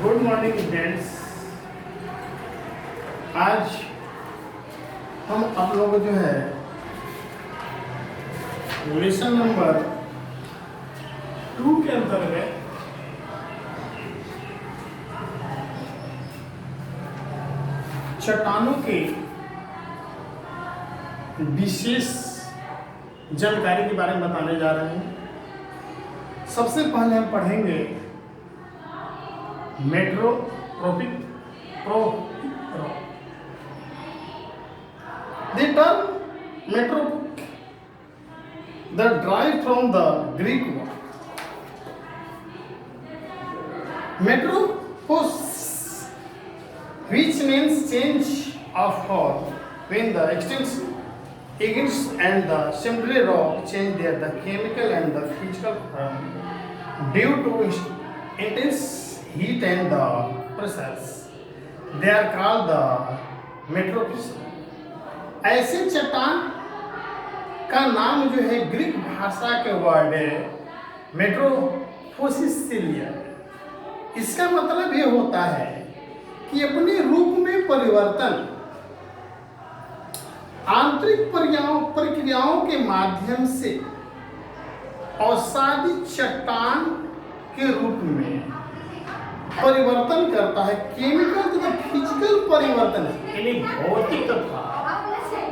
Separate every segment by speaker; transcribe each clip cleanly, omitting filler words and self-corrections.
Speaker 1: Good morning students. आज हम आप लोग जो है लेसन नंबर 2 के अंतर्गत चट्टानों की विशेष जानकारी के बारे में बताने जा रहे हैं। सबसे पहले हम पढ़ेंगे मेट्रोपिक rock. The term metropic that derived from the Greek word metropos, which means change of form when the extension agents and the similar rock change their the chemical and the physical form due to intense heat and the pressures. They are called the metropolis. ऐसे चट्टान का नाम जो है Greek भाषा के word है मेट्रोपोसिस से लिया है। इसका मतलब ये होता है कि अपने रूप में परिवर्तन आंतरिक प्रक्रियाओं के माध्यम से अवसादी चट्टान के रूप में परिवर्तन करता है। केमिकल तथा फिजिकल परिवर्तन यानी भौतिक तथा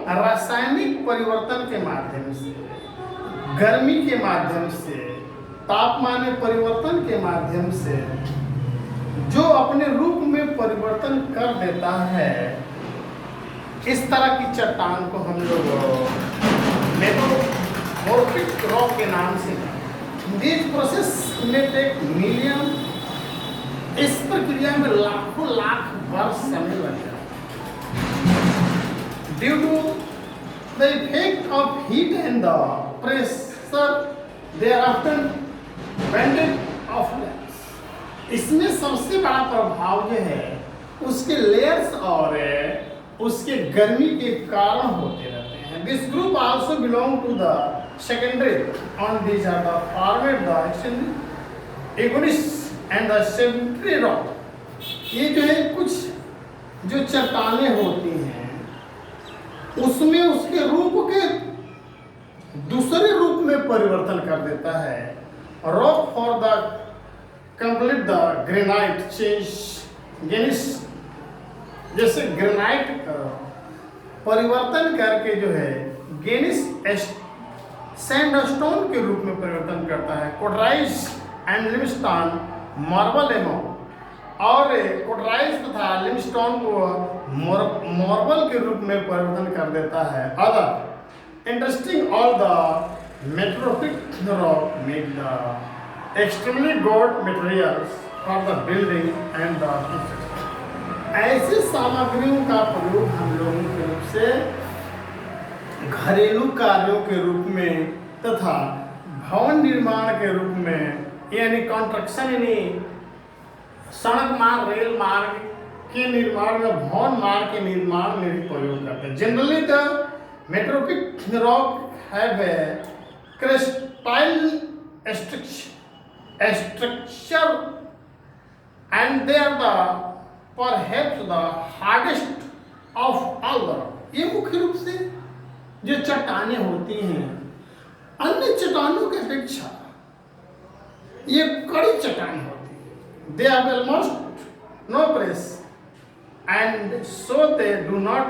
Speaker 1: रासायनिक परिवर्तन के माध्यम से, गर्मी के माध्यम से, तापमान में परिवर्तन के माध्यम से जो अपने रूप में परिवर्तन कर देता है, इस तरह की चट्टान को हम लोग मेट्रोमॉर्फिक रॉक के नाम से। दिस प्रोसेस में टेक मिलियन, इस प्रक्रिया में लाखों लाख वर्ष समय लग जाता है। Due to the effect of heat and the pressure, they are often bended off layers. इसमें सबसे बड़ा प्रभाव जो है उसके लेयर्स और उसके गर्मी के कारण होते रहते हैं। This group also belong to the secondary on these are the formed the extended igneous and the sedimentary rock. ये जो है कुछ जो चट्टानें होती हैं उसमें उसके रूप के दूसरे रूप में परिवर्तन कर देता है। Rock for the complete the granite change gneiss, जैसे ग्रेनाइट परिवर्तन करके जो है गेनिस सैंडस्टोन के रूप में परिवर्तन करता है। कोडराइज एंड लिमस्टोन मार्बल एमो, और कोडराइज तथा लिमस्टोन को मार्बल के रूप में परिवर्तन कर देता है। Other interesting all the metamorphic rock make the extremely good materials for the building and the construction. ऐसी सामग्रियों का प्रयोग हम लोगों के रूप से घरेलू कार्यों के रूप में तथा भवन निर्माण के रूप में, यानी कंस्ट्रक्शन यानी सड़क मार्ग, रेल मार्ग के निर्माण में, भवन मार्ग के निर्माण में भी प्रयोग करते हैं। Generally the metamorphic rock have a crystal structure and they are the perhaps the hardest of all the rock. ये मुख्य रूप से जो चट्टानें होती हैं अन्य चट्टानों की अपेक्षा ये कड़ी चट्टान होती है। They have almost no press and so they do not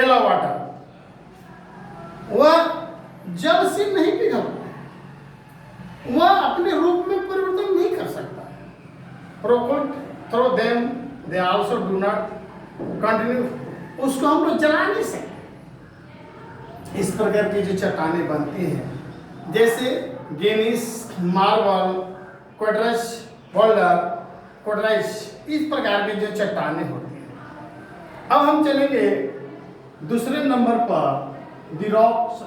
Speaker 1: allow water. वह जल से नहीं पिघलता, वह अपने रूप में परिवर्तन नहीं कर सकता है। Rocket throw them, they also do not continue, उसको हम लोग जला नहीं सकते। इस प्रकार की जो चट्टानें बनती हैं जैसे गेनिस, मार्बल, क्वार्ट्ज, बोल्डर, कोडराइज, इस प्रकार की जो चट्टानें होती हैं। अब हम चलेंगे दूसरे नंबर पर द रॉक्स।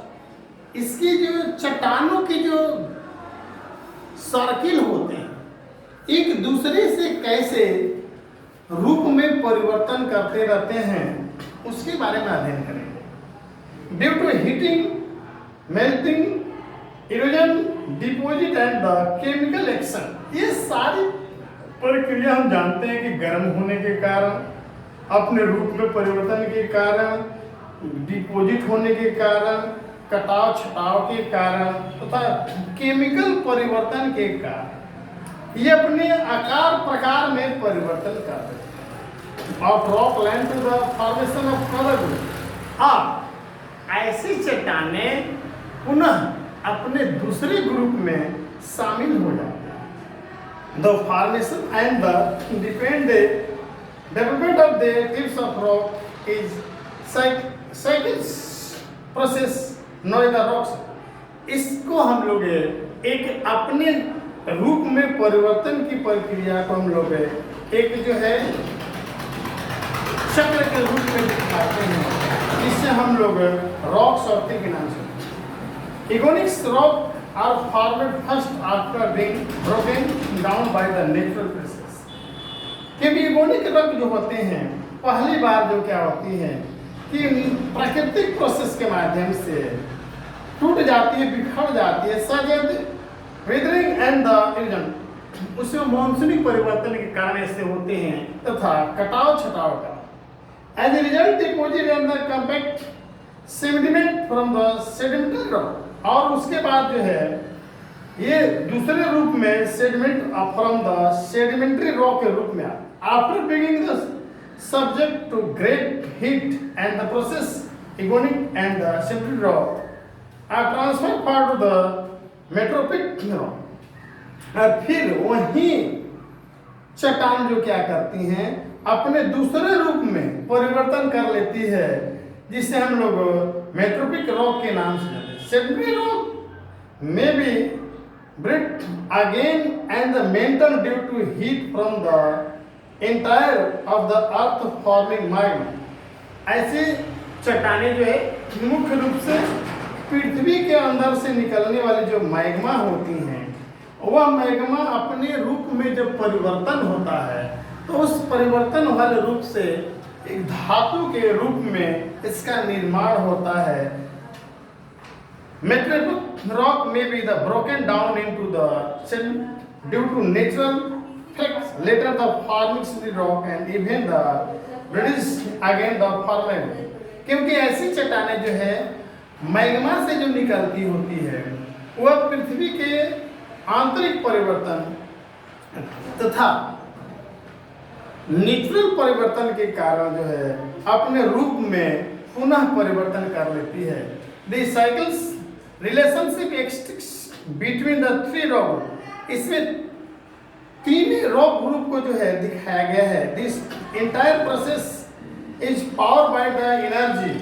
Speaker 1: इसकी जो चट्टानों की जो सर्किल होते हैं एक दूसरे से कैसे रूप में परिवर्तन करते रहते हैं उसके बारे में अध्ययन करेंगे। Due to heating, melting, erosion, deposit and the chemical action, ये सारी प्रक्रिया हम जानते हैं कि गर्म होने के कारण, अपने रूप में परिवर्तन के कारण, डिपोजिट होने के कारण, कटाव छटाव के कारण तथा केमिकल परिवर्तन के कारण ये अपने आकार प्रकार में परिवर्तन करते हैं of rock land to the formation of colour group. अब ऐसी चट्टानें पुनः अपने दूसरे ग्रुप में शामिल हो जाते हैं। The formation and the independent development of the tips of rock is cycles process known the rocks. इसको हम लोग एक अपने रूप में परिवर्तन की प्रक्रिया को हम लोग एक जो है चक्र के रूप में दिखाते हैं, जिससे हम लोग रॉक्स और के नाम से igneous rock are formed first after being broken down by the natural process. क्योंकि इगोनिक रॉक जो होते हैं पहली बार जो क्या होती है कि प्राकृतिक प्रोसेस के माध्यम से टूट जाती है, बिखर जाती है, सजद वेदरिंग एंड द इरोजन, उसमें मॉनसूनिक परिवर्तन के कारण ऐसे होते हैं तथा कटाव छटाव का as a result deposit and the compact sediment from the sedimentary rock. और उसके बाद जो है ये दूसरे रूप में sediment from the sedimentary rock के रूप में after beginning the subject to great heat and the process egonic and the sedimentary rock are transferred part of the metropic rock। और फिर वही चट्टान जो क्या करती हैं अपने दूसरे रूप में परिवर्तन कर लेती है, जिसे हम लोग मेट्रोपिक रॉक के नाम से जानते हैं। सेडिमेंटरी रॉक में be brit again and the maintain due to heat from the entire of the earth forming magma. ऐसी चट्टानें जो है मुख्य रूप से पृथ्वी के अंदर से निकलने वाली जो मैग्मा होती हैं, वह मैग्मा अपने रूप में जब परिवर्तन होता है तो उस परिवर्तन वाले रूप से एक धातु के रूप में इसका निर्माण होता है। मेट्रोपिक रॉक में be the broken down into the due to natural later the forming rock and even the British again the forming। क्योंकि ऐसी चट्टानें जो है मैग्मा से जो निकलती होती है वह पृथ्वी के आंतरिक परिवर्तन तथा नेचुरल परिवर्तन के कारण जो है अपने रूप में पुनः परिवर्तन कर लेती है। The cycles relationship exists between the three rock, इसमें तीन रॉक ग्रुप को जो है दिखाया गया है। This entire process is power by the energy